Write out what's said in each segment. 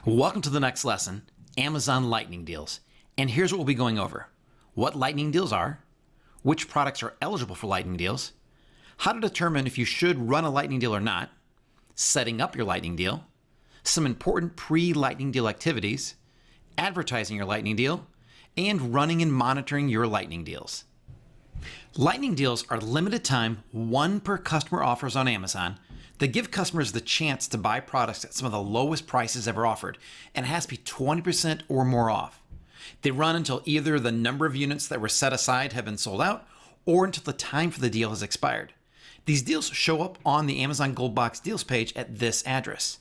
Welcome to the next lesson, Amazon Lightning Deals. And here's what we'll be going over. What Lightning Deals are, which products are eligible for Lightning Deals, how to determine if you should run a Lightning Deal or not, setting up your Lightning Deal, some important pre-Lightning Deal activities, advertising your Lightning Deal, and running and monitoring your Lightning Deals. Lightning Deals are limited time, one per customer offers on Amazon that give customers the chance to buy products at some of the lowest prices ever offered, and it has to be 20% or more off. They run until either the number of units that were set aside have been sold out, or until the time for the deal has expired. These deals show up on the Amazon Gold Box Deals page at this address.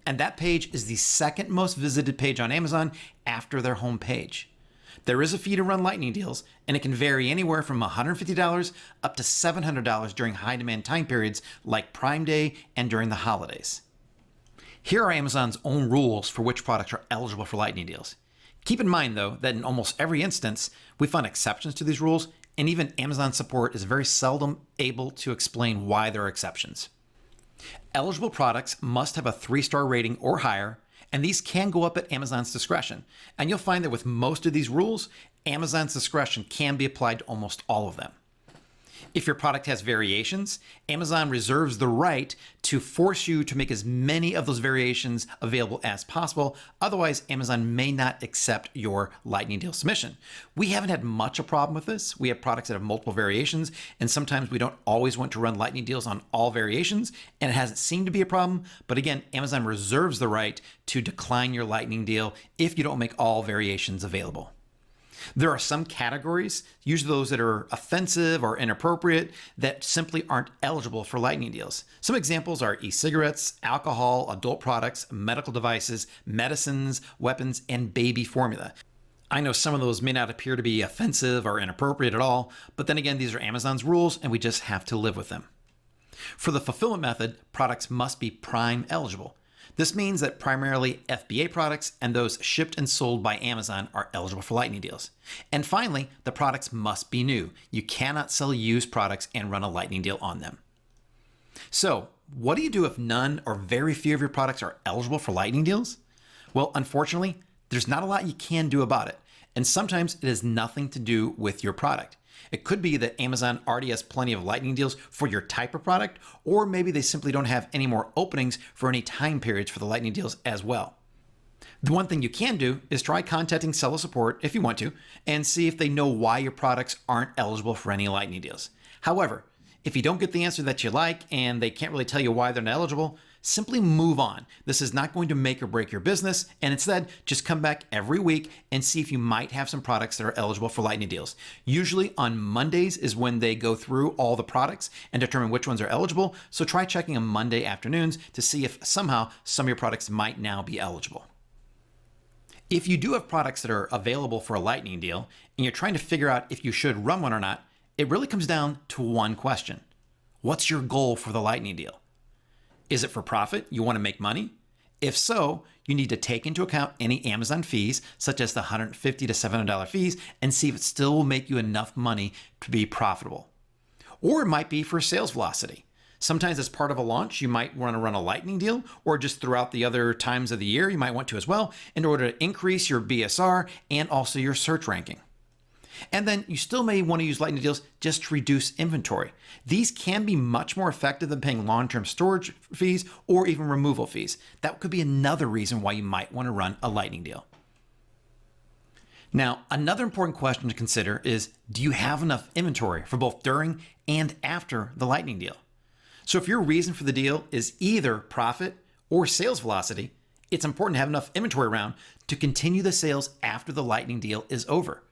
And that page is the second most visited page on Amazon after their home page. There is a fee to run Lightning Deals, and it can vary anywhere from $150 up to $700 during high demand time periods like Prime Day and during the holidays. Here are Amazon's own rules for which products are eligible for Lightning Deals. Keep in mind, though, that in almost every instance, we find exceptions to these rules, and even Amazon support is very seldom able to explain why there are exceptions. Eligible products must have a 3-star rating or higher, and these can go up at Amazon's discretion. And you'll find that with most of these rules, Amazon's discretion can be applied to almost all of them. If your product has variations, Amazon reserves the right to force you to make as many of those variations available as possible. Otherwise, Amazon may not accept your Lightning Deal submission. We haven't had much of a problem with this. We have products that have multiple variations, and sometimes we don't always want to run Lightning Deals on all variations, and it hasn't seemed to be a problem. But again, Amazon reserves the right to decline your Lightning Deal if you don't make all variations available. There are some categories, usually those that are offensive or inappropriate, that simply aren't eligible for Lightning Deals. Some examples are e-cigarettes, alcohol, adult products, medical devices, medicines, weapons, and baby formula. I know some of those may not appear to be offensive or inappropriate at all, but then again, these are Amazon's rules and we just have to live with them. For the fulfillment method, products must be Prime eligible. This means that primarily FBA products and those shipped and sold by Amazon are eligible for Lightning Deals. And finally, the products must be new. You cannot sell used products and run a Lightning Deal on them. So, what do you do if none or very few of your products are eligible for Lightning Deals? Well, unfortunately, there's not a lot you can do about it. And sometimes it has nothing to do with your product. It could be that Amazon already has plenty of Lightning Deals for your type of product, or maybe they simply don't have any more openings for any time periods for the Lightning Deals as well. The one thing you can do is try contacting seller support if you want to, and see if they know why your products aren't eligible for any Lightning Deals. However, if you don't get the answer that you like and they can't really tell you why they're not eligible, simply move on. This is not going to make or break your business, and instead just come back every week and see if you might have some products that are eligible for Lightning Deals. Usually on Mondays is when they go through all the products and determine which ones are eligible, so try checking on Monday afternoons to see if somehow some of your products might now be eligible. If you do have products that are available for a Lightning Deal and you're trying to figure out if you should run one or not, it really comes down to one question. What's your goal for the Lightning Deal? Is it for profit? You want to make money? If so, you need to take into account any Amazon fees, such as the $150 to $700 fees, and see if it still will make you enough money to be profitable. Or it might be for sales velocity. Sometimes as part of a launch, you might want to run a Lightning Deal, or just throughout the other times of the year, you might want to as well, in order to increase your BSR and also your search ranking. And then you still may want to use Lightning Deals just to reduce inventory. These can be much more effective than paying long-term storage fees or even removal fees. That could be another reason why you might want to run a Lightning Deal. Now, another important question to consider is, do you have enough inventory for both during and after the Lightning Deal? So if your reason for the deal is either profit or sales velocity, it's important to have enough inventory around to continue the sales after the Lightning Deal is over.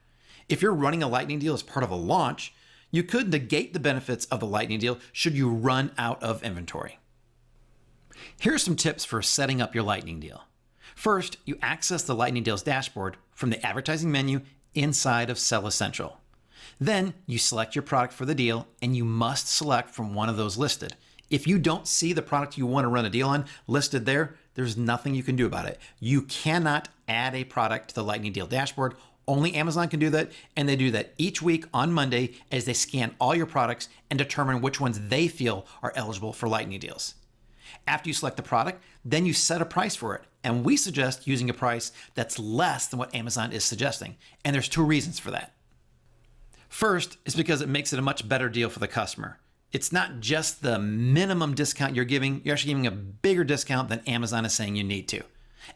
If you're running a Lightning Deal as part of a launch, you could negate the benefits of the Lightning Deal should you run out of inventory. Here are some tips for setting up your Lightning Deal. First, you access the Lightning Deals dashboard from the advertising menu inside of Sell Essential. Then you select your product for the deal, and you must select from one of those listed. If you don't see the product you want to run a deal on listed there, there's nothing you can do about it. You cannot add a product to the Lightning Deal dashboard. Only Amazon can do that, and they do that each week on Monday as they scan all your products and determine which ones they feel are eligible for Lightning Deals. After you select the product, then you set a price for it. And we suggest using a price that's less than what Amazon is suggesting. And there's two reasons for that. First is because it makes it a much better deal for the customer. It's not just the minimum discount you're giving, you're actually giving a bigger discount than Amazon is saying you need to.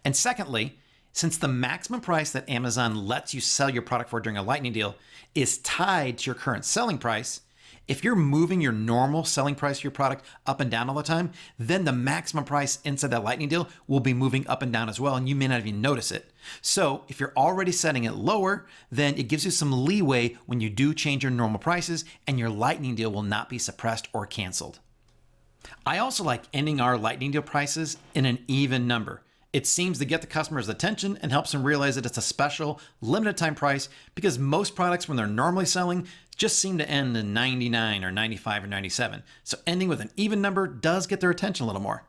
And secondly, since the maximum price that Amazon lets you sell your product for during a lightning deal is tied to your current selling price, if you're moving your normal selling price of your product up and down all the time, then the maximum price inside that lightning deal will be moving up and down as well, and you may not even notice it. So if you're already setting it lower, then it gives you some leeway when you do change your normal prices, and your lightning deal will not be suppressed or canceled. I also like ending our lightning deal prices in an even number. It seems to get the customer's attention and helps them realize that it's a special, limited time price, because most products, when they're normally selling, just seem to end in 99 or 95 or 97. So ending with an even number does get their attention a little more.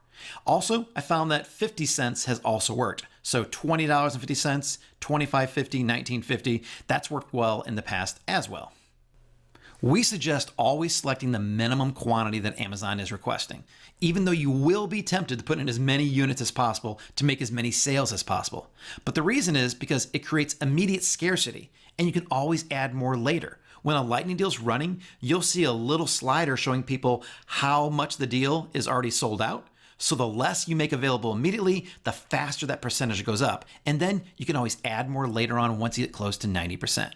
Also, I found that 50 cents has also worked. So $20.50, $25.50, $19.50, that's worked well in the past as well. We suggest always selecting the minimum quantity that Amazon is requesting, even though you will be tempted to put in as many units as possible to make as many sales as possible. But the reason is because it creates immediate scarcity, and you can always add more later. When a lightning deal is running, you'll see a little slider showing people how much the deal is already sold out. So the less you make available immediately, the faster that percentage goes up. And then you can always add more later on once you get close to 90%.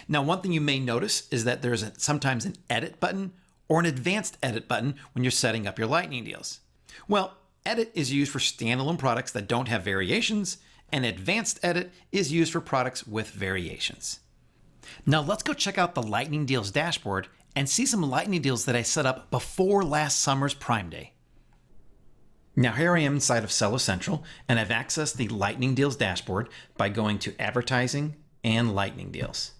Now, one thing you may notice is that there's sometimes an edit button or an advanced edit button when you're setting up your lightning deals. Well, edit is used for standalone products that don't have variations, and advanced edit is used for products with variations. Now let's go check out the Lightning Deals dashboard and see some lightning deals that I set up before last summer's Prime Day. Now here I am inside of Seller Central, and I've accessed the Lightning Deals dashboard by going to Advertising and Lightning Deals.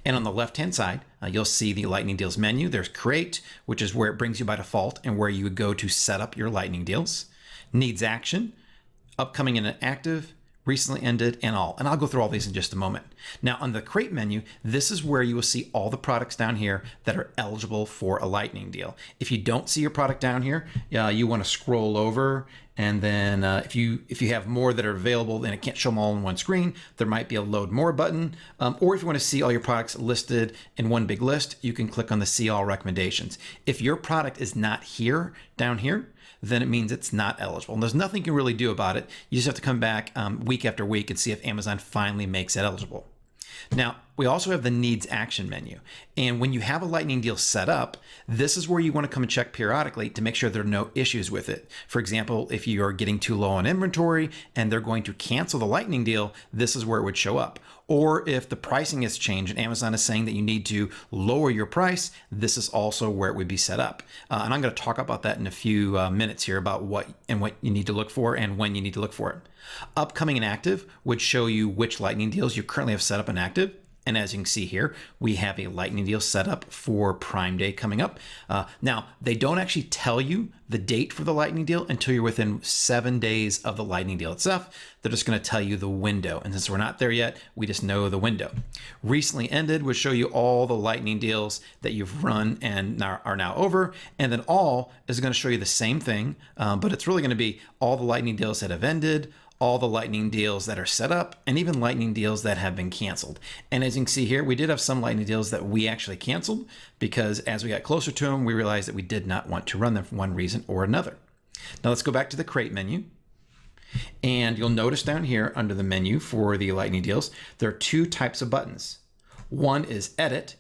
And on the left-hand side, you'll see the Lightning Deals menu. There's Create, which is where it brings you by default and where you would go to set up your Lightning Deals. Needs Action, Upcoming and Active, Recently Ended, and All. And I'll go through all these in just a moment. Now on the Create menu, this is where you will see all the products down here that are eligible for a Lightning Deal. If you don't see your product down here, you want to scroll over, and then if you have more that are available and it can't show them all on one screen, there might be a Load More button. Or if you want to see all your products listed in one big list, you can click on the See All Recommendations. If your product is not here, down here, then it means it's not eligible. And there's nothing you can really do about it. You just have to come back week after week and see if Amazon finally makes it eligible. Now, we also have the Needs Action menu. And when you have a Lightning Deal set up, this is where you want to come and check periodically to make sure there are no issues with it. For example, if you are getting too low on inventory and they're going to cancel the Lightning Deal, this is where it would show up. Or if the pricing has changed and Amazon is saying that you need to lower your price, this is also where it would be set up. And I'm going to talk about that in a few minutes here about what you need to look for and when you need to look for it. Upcoming and Active would show you which Lightning Deals you currently have set up and active. And as you can see here, we have a Lightning Deal set up for Prime Day coming up. Now, they don't actually tell you the date for the Lightning Deal until you're within 7 days of the Lightning Deal itself. They're just going to tell you the window. And since we're not there yet, we just know the window. Recently Ended would show you all the Lightning Deals that you've run and are now over. And then All is going to show you the same thing, but it's really going to be all the Lightning Deals that have ended, all the Lightning Deals that are set up, and even Lightning Deals that have been canceled. And as you can see here, we did have some Lightning Deals that we actually canceled because as we got closer to them, we realized that we did not want to run them for one reason or another. Now let's go back to the Create menu. And you'll notice down here under the menu for the Lightning Deals, there are two types of buttons. One is Edit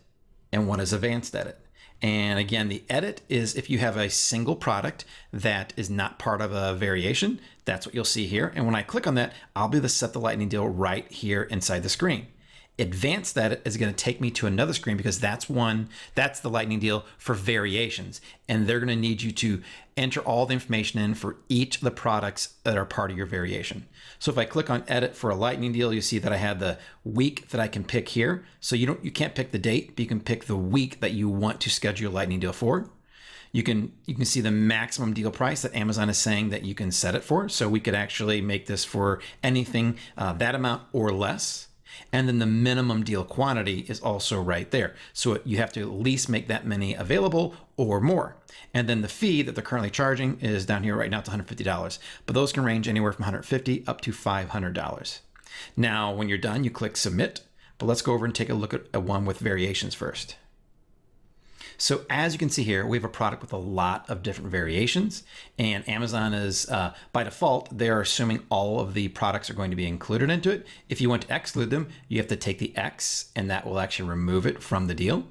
and one is Advanced Edit. And again, the edit is if you have a single product that is not part of a variation, that's what you'll see here. And when I click on that, I'll be able to set the Lightning Deal right here inside the screen. Advanced Edit is going to take me to another screen because that's the Lightning Deal for variations. And they're going to need you to enter all the information in for each of the products that are part of your variation. So if I click on Edit for a Lightning Deal, you see that I have the week that I can pick here. So you can't pick the date, but you can pick the week that you want to schedule your Lightning Deal for. You can see the maximum deal price that Amazon is saying that you can set it for. So we could actually make this for anything that amount or less. And then the minimum deal quantity is also right there. So you have to at least make that many available or more. And then the fee that they're currently charging is down here right now. It's $150, but those can range anywhere from $150 up to $500. Now, when you're done, you click submit, but let's go over and take a look at one with variations first. So as you can see here, we have a product with a lot of different variations, and Amazon is, by default, they're assuming all of the products are going to be included into it. If you want to exclude them, you have to take the X, and that will actually remove it from the deal.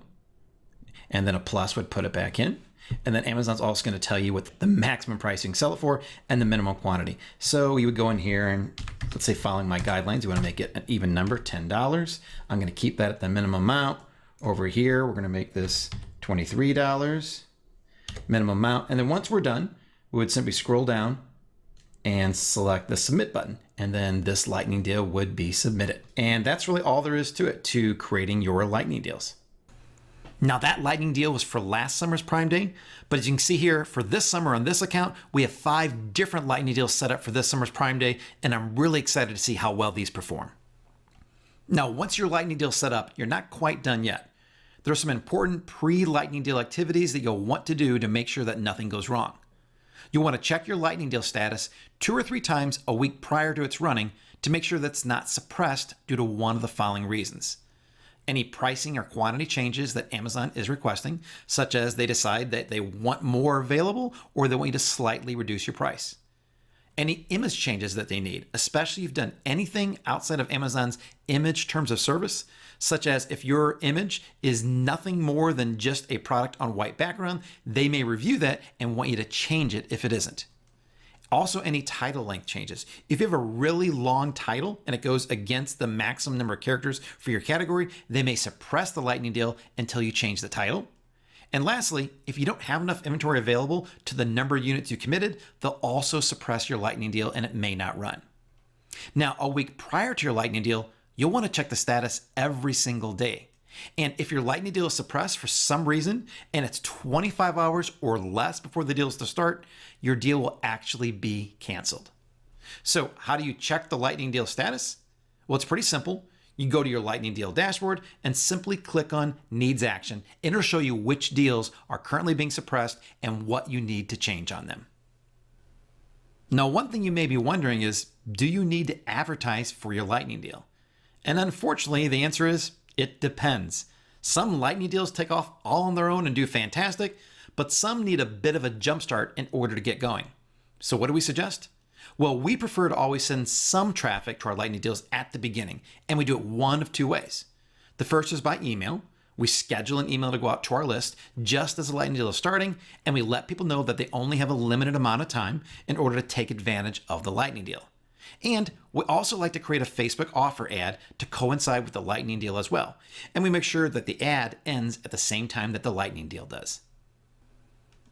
And then a plus would put it back in. And then Amazon's also going to tell you what the maximum price you can sell it for and the minimum quantity. So you would go in here and let's say following my guidelines, you want to make it an even number, $10. I'm going to keep that at the minimum amount. Over here, we're going to make this $23 minimum amount. And then once we're done, we would simply scroll down and select the submit button. And then this lightning deal would be submitted. And that's really all there is to it, to creating your lightning deals. Now that lightning deal was for last summer's Prime Day, but as you can see here, for this summer on this account, we have 5 different lightning deals set up for this summer's Prime Day, and I'm really excited to see how well these perform. Now, once your lightning deal is set up, you're not quite done yet. There are some important pre-lightning deal activities that you'll want to do to make sure that nothing goes wrong. You'll want to check your lightning deal status 2 or 3 times a week prior to its running to make sure that's not suppressed due to one of the following reasons. Any pricing or quantity changes that Amazon is requesting, such as they decide that they want more available or they want you to slightly reduce your price. Any image changes that they need, especially if you've done anything outside of Amazon's image terms of service, such as if your image is nothing more than just a product on white background, they may review that and want you to change it if it isn't. Also, any title length changes. If you have a really long title and it goes against the maximum number of characters for your category, they may suppress the lightning deal until you change the title. And lastly, if you don't have enough inventory available to the number of units you committed, they'll also suppress your lightning deal and it may not run. Now, a week prior to your lightning deal, you'll want to check the status every single day. And if your lightning deal is suppressed for some reason and it's 25 hours or less before the deal is to start, your deal will actually be canceled. So how do you check the lightning deal status? Well, it's pretty simple. You go to your lightning deal dashboard and simply click on needs action. It'll show you which deals are currently being suppressed and what you need to change on them. Now, one thing you may be wondering is, do you need to advertise for your lightning deal? And unfortunately, the answer is, it depends. Some lightning deals take off all on their own and do fantastic, but some need a bit of a jump start in order to get going. So what do we suggest? Well, we prefer to always send some traffic to our lightning deals at the beginning, and we do it one of 2 ways. The first is by email. We schedule an email to go out to our list just as the lightning deal is starting, and we let people know that they only have a limited amount of time in order to take advantage of the lightning deal. And we also like to create a Facebook offer ad to coincide with the lightning deal as well. And we make sure that the ad ends at the same time that the lightning deal does.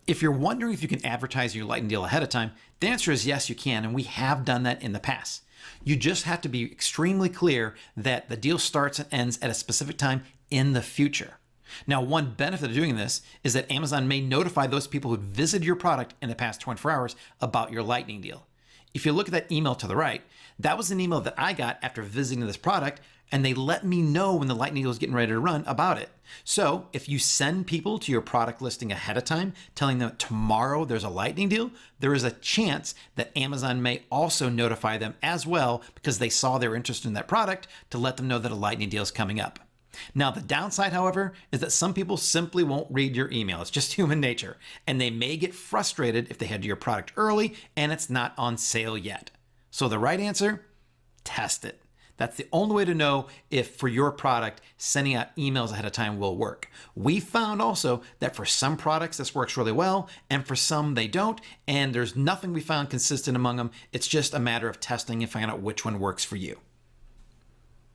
If you're wondering if you can advertise your lightning deal ahead of time, the answer is yes, you can, and we have done that in the past. You just have to be extremely clear that the deal starts and ends at a specific time in the future. Now, one benefit of doing this is that Amazon may notify those people who visited your product in the past 24 hours about your lightning deal. If you look at that email to the right, that was an email that I got after visiting this product, and they let me know when the lightning deal is getting ready to run about it. So if you send people to your product listing ahead of time, telling them tomorrow there's a lightning deal, there is a chance that Amazon may also notify them as well because they saw their interest in that product to let them know that a lightning deal is coming up. Now, the downside, however, is that some people simply won't read your email. It's just human nature. And they may get frustrated if they head to your product early and it's not on sale yet. So the right answer, test it. That's the only way to know if for your product, sending out emails ahead of time will work. We found also that for some products, this works really well, and for some they don't. And there's nothing we found consistent among them. It's just a matter of testing and finding out which one works for you.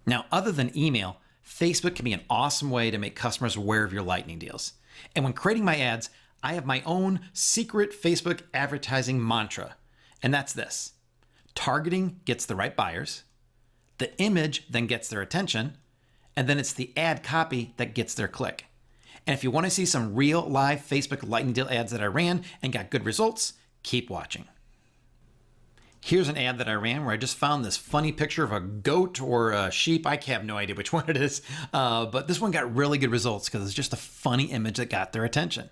Now, other than email, Facebook can be an awesome way to make customers aware of your lightning deals. And when creating my ads, I have my own secret Facebook advertising mantra. And that's this: targeting gets the right buyers, the image then gets their attention, and then it's the ad copy that gets their click. And if you want to see some real live Facebook lightning deal ads that I ran and got good results, keep watching. Here's an ad that I ran where I just found this funny picture of a goat or a sheep. I have no idea which one it is, but this one got really good results because it's just a funny image that got their attention.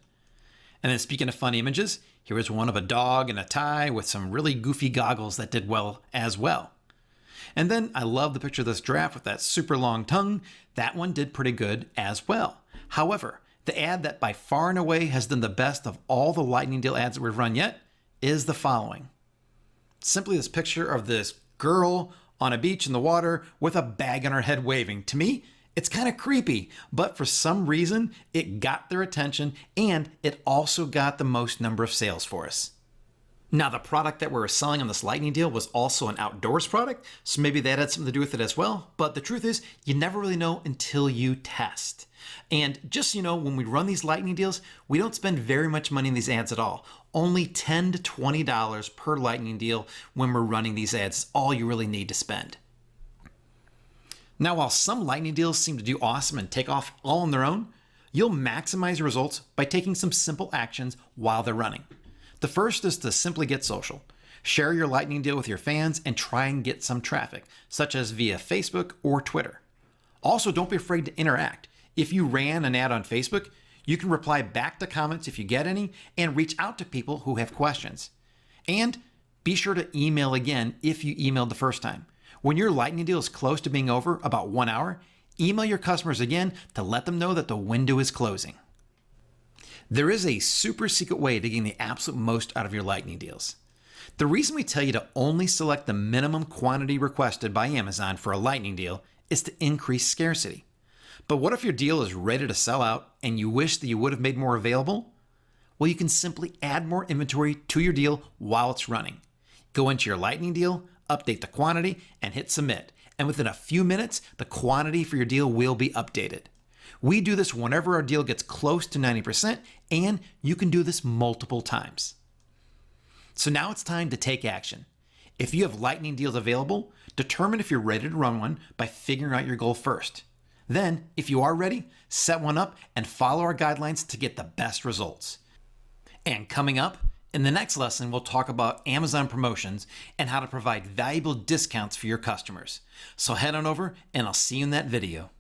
And then speaking of funny images, here was one of a dog in a tie with some really goofy goggles that did well as well. And then I love the picture of this giraffe with that super long tongue. That one did pretty good as well. However, the ad that by far and away has done the best of all the lightning deal ads that we've run yet is the following. Simply this picture of this girl on a beach in the water with a bag on her head waving. To me, it's kind of creepy, but for some reason, it got their attention and it also got the most number of sales for us. Now, the product that we were selling on this lightning deal was also an outdoors product, so maybe that had something to do with it as well. But the truth is, you never really know until you test. And just so you know, when we run these lightning deals, we don't spend very much money in these ads at all. Only $10 to $20 per lightning deal when we're running these ads is all you really need to spend. Now, while some lightning deals seem to do awesome and take off all on their own, you'll maximize your results by taking some simple actions while they're running. The first is to simply get social. Share your lightning deal with your fans and try and get some traffic, such as via Facebook or Twitter. Also, don't be afraid to interact. If you ran an ad on Facebook, you can reply back to comments if you get any and reach out to people who have questions. And be sure to email again if you emailed the first time. When your lightning deal is close to being over, about 1 hour, email your customers again to let them know that the window is closing. There is a super secret way to gain the absolute most out of your lightning deals. The reason we tell you to only select the minimum quantity requested by Amazon for a lightning deal is to increase scarcity. But what if your deal is ready to sell out and you wish that you would have made more available? Well, you can simply add more inventory to your deal while it's running. Go into your lightning deal, update the quantity, and hit submit. And within a few minutes, the quantity for your deal will be updated. We do this whenever our deal gets close to 90%, and you can do this multiple times. So now it's time to take action. If you have lightning deals available, determine if you're ready to run one by figuring out your goal first. Then, if you are ready, set one up and follow our guidelines to get the best results. And coming up, in the next lesson, we'll talk about Amazon promotions and how to provide valuable discounts for your customers. So head on over and I'll see you in that video.